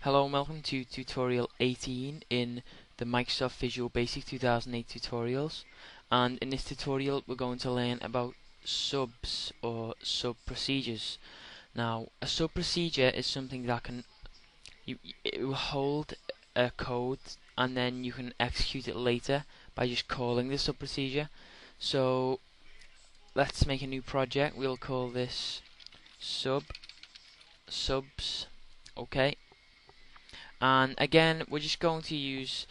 Hello and welcome to tutorial 18 in the Microsoft Visual Basic 2008 tutorials, and in this tutorial we're going to learn about subs or sub procedures. Now a sub procedure is something that it will hold a code and then you can execute it later by just calling the sub procedure. So let's make a new project. We'll call this subs. Okay. And again, we're just going to use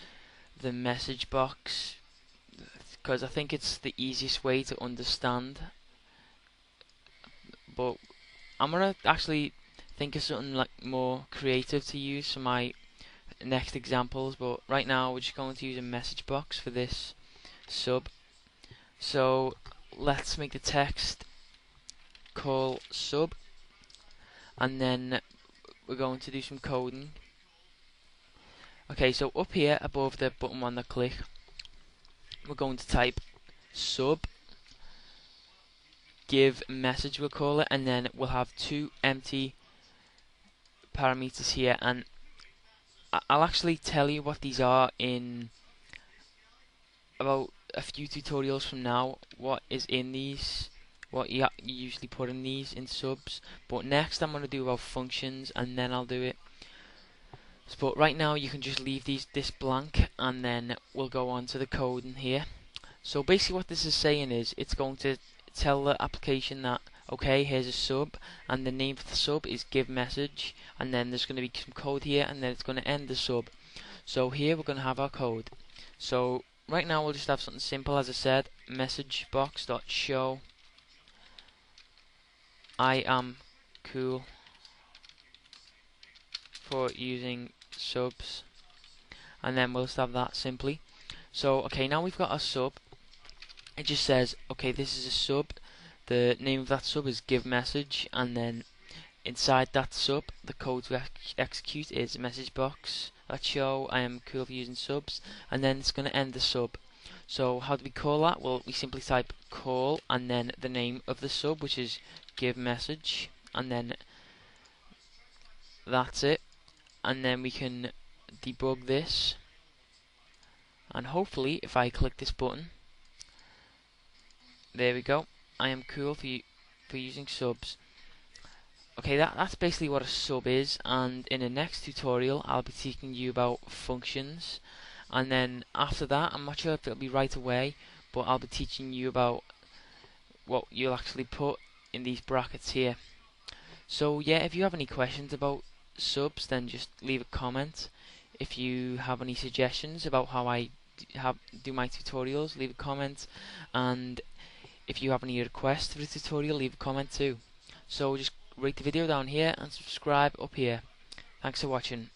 the message box because I think it's the easiest way to understand. But I'm gonna actually think of something like more creative to use for my next examples. But right now, we're just going to use a message box for this sub. So let's make the text call sub, and then we're going to do some coding. Okay, so up here above the button on the click, we're going to type sub give message, we'll call it, and then we'll have two empty parameters here, and I'll actually tell you what these are in about a few tutorials from now, what is in these, what you usually put in these in subs. But next I'm going to do about functions, and then I'll do it. But right now you can just leave this blank, and then we'll go on to the code in here. So basically what this is saying is it's going to tell the application that, okay, here's a sub, and the name for the sub is give message, and then there's going to be some code here, and then it's going to end the sub. So here we're going to have our code. So right now we'll just have something simple, as I said, message box.show I am cool for using subs, and then we'll just have that simply. So okay, now we've got our sub. It just says, okay, this is a sub, the name of that sub is give message, and then inside that sub the code to execute is message box show I am cool for using subs, and then it's going to end the sub. So how do we call that? Well, we simply type call and then the name of the sub, which is give message, and then that's it. And then we can debug this, and hopefully if I click this button, there we go, I am cool for using subs. Okay, that's basically what a sub is, and in the next tutorial I'll be teaching you about functions, and then after that, I'm not sure if it'll be right away, but I'll be teaching you about what you'll actually put in these brackets here. So yeah, if you have any questions about subs, then just leave a comment. If you have any suggestions about how I do my tutorials, leave a comment, and if you have any requests for the tutorial, leave a comment too. So just rate the video down here and subscribe up here. Thanks for watching.